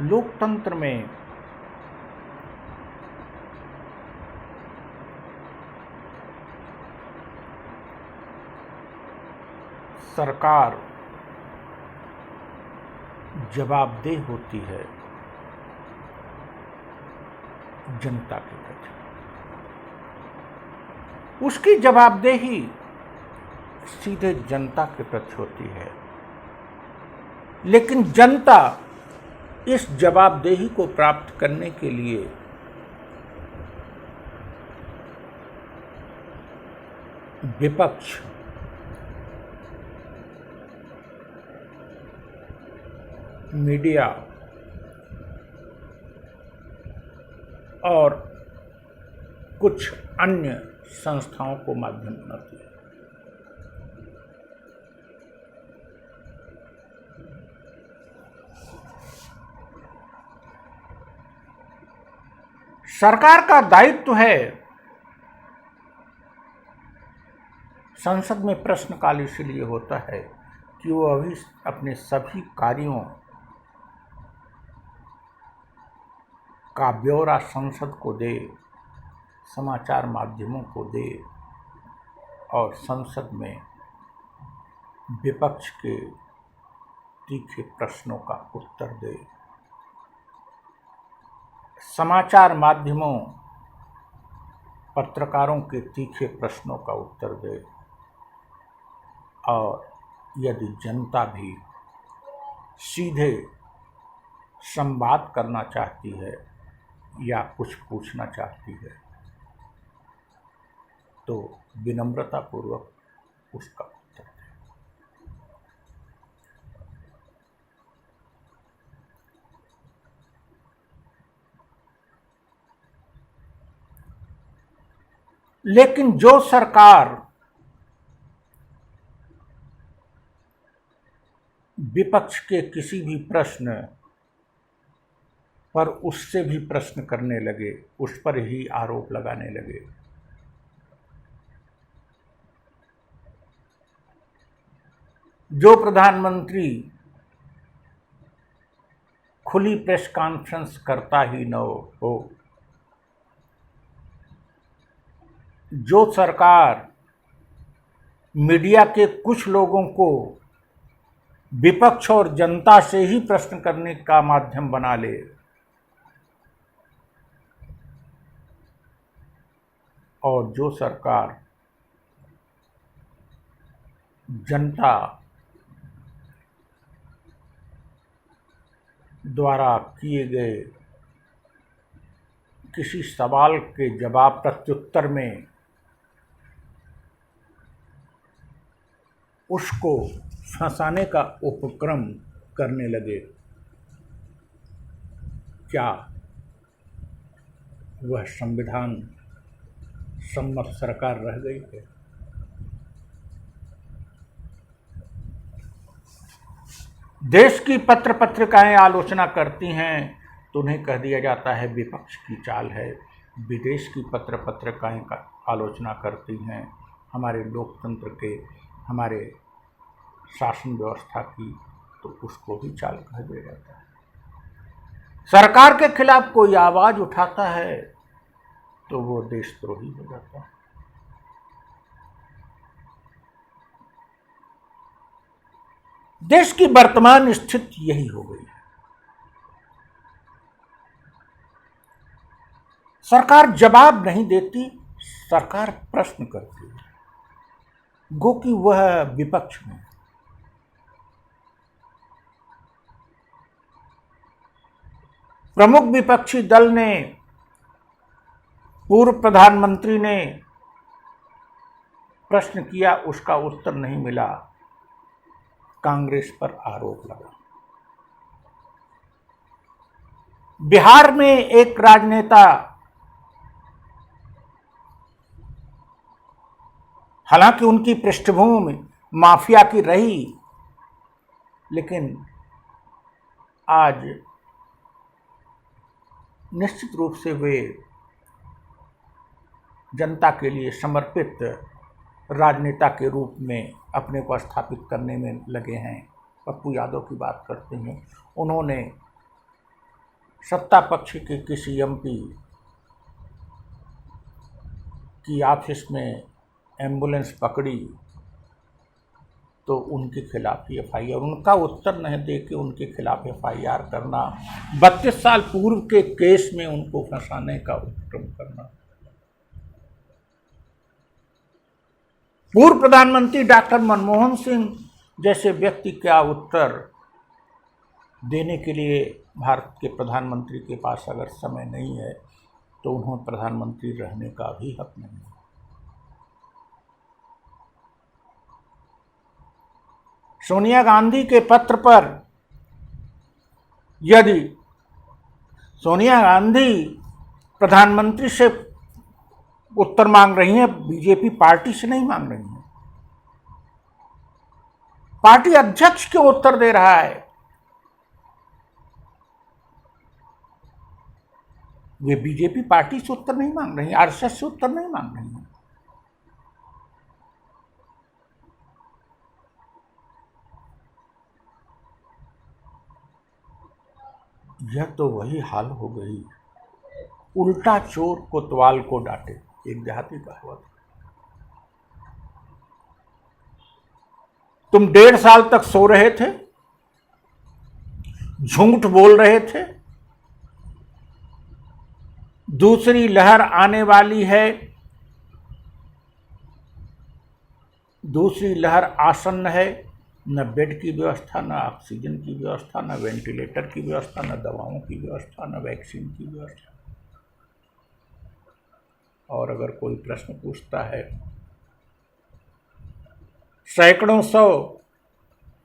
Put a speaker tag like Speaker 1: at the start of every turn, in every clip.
Speaker 1: लोकतंत्र में सरकार जवाबदेह होती है जनता के प्रति। उसकी जवाबदेही सीधे जनता के प्रति होती है, लेकिन जनता इस जवाबदेही को प्राप्त करने के लिए विपक्ष मीडिया और कुछ अन्य संस्थाओं को माध्यम बनाती है। सरकार का दायित्व है, संसद में प्रश्नकाल इसलिए होता है कि वो अभी अपने सभी कार्यों का ब्यौरा संसद को दे, समाचार माध्यमों को दे और संसद में विपक्ष के तीखे प्रश्नों का उत्तर दे। समाचार माध्यमों पत्रकारों के तीखे प्रश्नों का उत्तर दे, और यदि जनता भी सीधे संवाद करना चाहती है या कुछ पूछना चाहती है तो विनम्रतापूर्वक उसका उत्तर दें। लेकिन जो सरकार विपक्ष के किसी भी प्रश्न पर उससे भी प्रश्न करने लगे, उस पर ही आरोप लगाने लगे, जो प्रधानमंत्री खुली प्रेस कॉन्फ्रेंस करता ही न हो, जो सरकार मीडिया के कुछ लोगों को विपक्ष और जनता से ही प्रश्न करने का माध्यम बना ले, और जो सरकार जनता द्वारा किए गए किसी सवाल के जवाब प्रत्युत्तर में उसको फंसाने का उपक्रम करने लगे, क्या वह संविधान सम्मत सरकार रह गई है? देश की पत्र पत्रिकाएं आलोचना करती हैं तो उन्हें कह दिया जाता है विपक्ष की चाल है। विदेश की पत्र पत्रिकाएं का आलोचना करती हैं हमारे लोकतंत्र के, हमारे शासन व्यवस्था की, तो उसको भी चाल कह दिया जाता है। सरकार के खिलाफ कोई आवाज उठाता है तो वो देशद्रोही हो जाता है। देश की वर्तमान स्थिति यही हो गई है। सरकार जवाब नहीं देती, सरकार प्रश्न करती है, गो कि वह विपक्ष में। प्रमुख विपक्षी दल ने, पूर्व प्रधानमंत्री ने प्रश्न किया, उसका उत्तर नहीं मिला, कांग्रेस पर आरोप लगा। बिहार में एक राजनेता, हालांकि उनकी पृष्ठभूमि माफिया की रही, लेकिन आज निश्चित रूप से वे जनता के लिए समर्पित राजनेता के रूप में अपने को स्थापित करने में लगे हैं। पप्पू यादव की बात करते हैं, उन्होंने सत्ता पक्ष के किसी एमपी की ऑफिस में एम्बुलेंस पकड़ी तो उनके खिलाफ एफआईआर, उनका उत्तर नहीं दे के उनके खिलाफ एफआईआर करना, 32 साल पूर्व के केस में उनको फंसाने का उपक्रम करना। पूर्व प्रधानमंत्री डॉक्टर मनमोहन सिंह जैसे व्यक्ति क्या उत्तर देने के लिए भारत के प्रधानमंत्री के पास अगर समय नहीं है तो उन्हें प्रधानमंत्री रहने का भी हक नहीं है। सोनिया गांधी के पत्र पर यदि सोनिया गांधी प्रधानमंत्री से उत्तर मांग रही हैं, बीजेपी पार्टी से नहीं मांग रही है, पार्टी अध्यक्ष क्यों उत्तर दे रहा है? वे बीजेपी पार्टी से उत्तर नहीं मांग रही, आरएसएस से उत्तर नहीं मांग रही हैं। यह तो वही हाल हो गई, उल्टा चोर कोतवाल को डांटे, एक देहाती कहावत। तुम 1.5 साल तक सो रहे थे, झूठ बोल रहे थे, दूसरी लहर आने वाली है, दूसरी लहर आसन्न है, न बेड की व्यवस्था, न ऑक्सीजन की व्यवस्था, न वेंटिलेटर की व्यवस्था, न दवाओं की व्यवस्था, न वैक्सीन की व्यवस्था। और अगर कोई प्रश्न पूछता है, सैकड़ों शव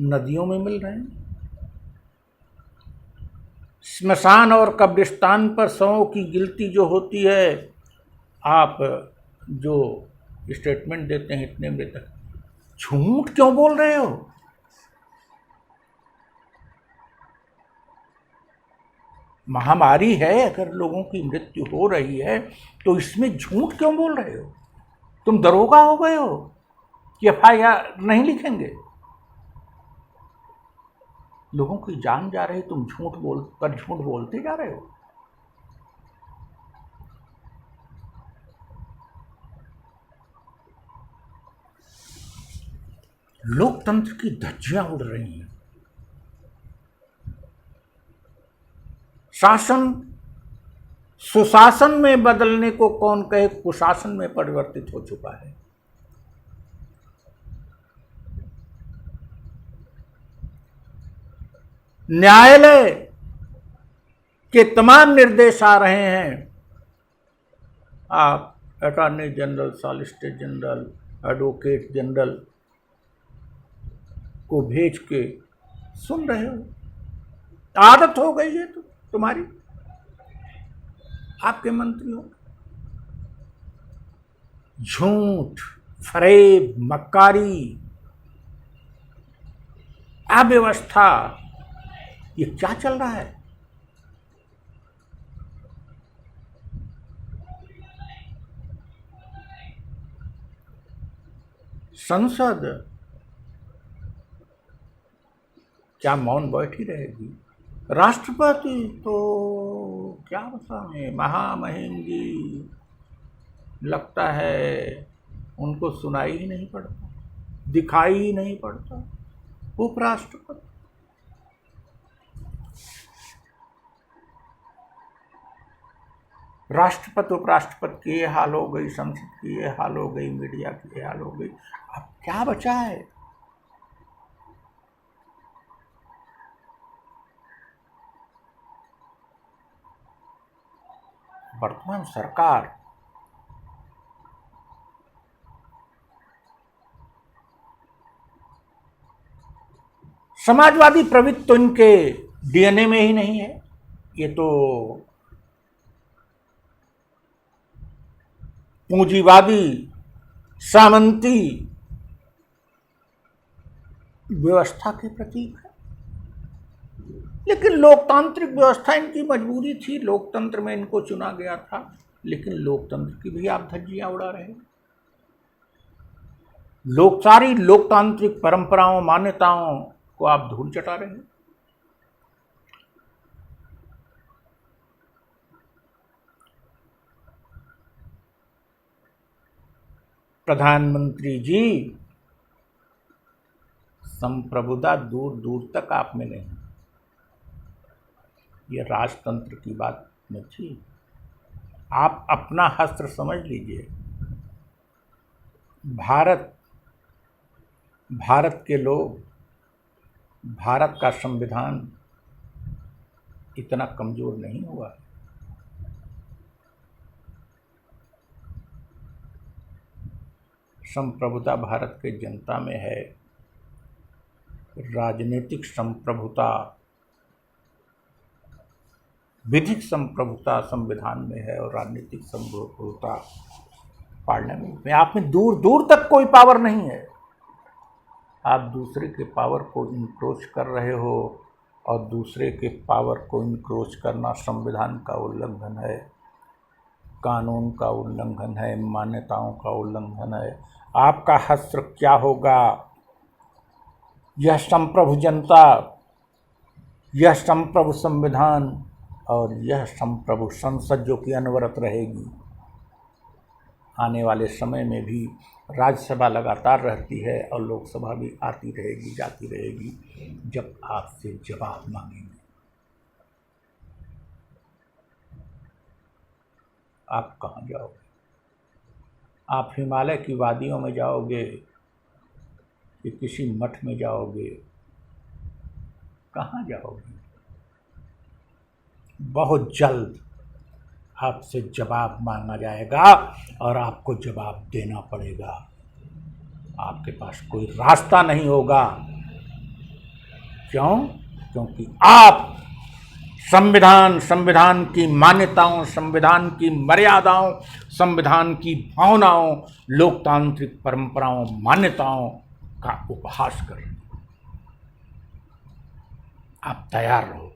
Speaker 1: नदियों में मिल रहे हैं, स्मशान और कब्रिस्तान पर शवों की गिनती जो होती है, आप जो स्टेटमेंट देते हैं इतने मृतक, झूठ क्यों बोल रहे हो? महामारी है, अगर लोगों की मृत्यु हो रही है तो इसमें झूठ क्यों बोल रहे हो? तुम दरोगा हो गए हो कि एफआईआर नहीं लिखेंगे? लोगों की जान जा रही, तुम झूठ बोलते जा रहे हो। लोकतंत्र की धज्जियां उड़ रही हैं। शासन सुशासन में बदलने को कौन कहे, कुशासन में परिवर्तित हो चुका है। न्यायालय के तमाम निर्देश आ रहे हैं, आप attorney general, solicitor general, advocate general को भेज के सुन रहे हो। आदत हो गई है तो तुम्हारी, आपके मंत्रियों। झूठ, फरेब, मक्कारी, अव्यवस्था, ये क्या चल रहा है? संसद क्या मौन बैठी रहेगी? राष्ट्रपति तो क्या बताएं, महामहिम जी, लगता है उनको सुनाई ही नहीं पड़ता, दिखाई ही नहीं पड़ता। उपराष्ट्रपति, राष्ट्रपति उपराष्ट्रपति की ये हाल हो गई, संसद की ये हाल हो गई, मीडिया की ये हाल हो गई। अब क्या बचा है? वर्तमान सरकार समाजवादी प्रवृत्ति तो इनके डीएनए में ही नहीं है। ये तो पूंजीवादी सामंती व्यवस्था के प्रतीक है। लेकिन लोकतांत्रिक व्यवस्था इनकी मजबूरी थी, लोकतंत्र में इनको चुना गया था, लेकिन लोकतंत्र की भी आप धज्जियां उड़ा रहे हो। सारी लोकतांत्रिक परंपराओं, मान्यताओं को आप धूल चटा रहे हैं। प्रधानमंत्री जी, संप्रभुता दूर दूर तक आप में नहीं। ये राजतंत्र की बात में थी। आप अपना हस्त्र समझ लीजिए। भारत के लोग, भारत का संविधान इतना कमजोर नहीं हुआ। संप्रभुता भारत के जनता में है, राजनीतिक संप्रभुता, विधिक संप्रभुता संविधान में है और राजनीतिक संप्रभुता पार्लियामेंट में। आप में दूर दूर तक कोई पावर नहीं है। आप दूसरे के पावर को इनक्रोच कर रहे हो और दूसरे के पावर को इनक्रोच करना संविधान का उल्लंघन है, कानून का उल्लंघन है, मान्यताओं का उल्लंघन है। आपका हस्त्र क्या होगा? यह संप्रभु जनता, यह संप्रभु संविधान और यह संप्रभु संसद जो कि अनवरत रहेगी। आने वाले समय में भी राज्यसभा लगातार रहती है और लोकसभा भी आती रहेगी, जाती रहेगी, जब आपसे जवाब मांगेंगे। आप कहाँ जाओगे? आप हिमालय की वादियों में जाओगे कि किसी मठ में जाओगे? कहाँ जाओगे? बहुत जल्द आपसे जवाब मांगा जाएगा और आपको जवाब देना पड़ेगा। आपके पास कोई रास्ता नहीं होगा। क्यों? क्योंकि आप संविधान की मान्यताओं, संविधान की मर्यादाओं, संविधान की भावनाओं, लोकतांत्रिक परंपराओं, मान्यताओं का उपहास कर रहे हैं। आप तैयार रहो।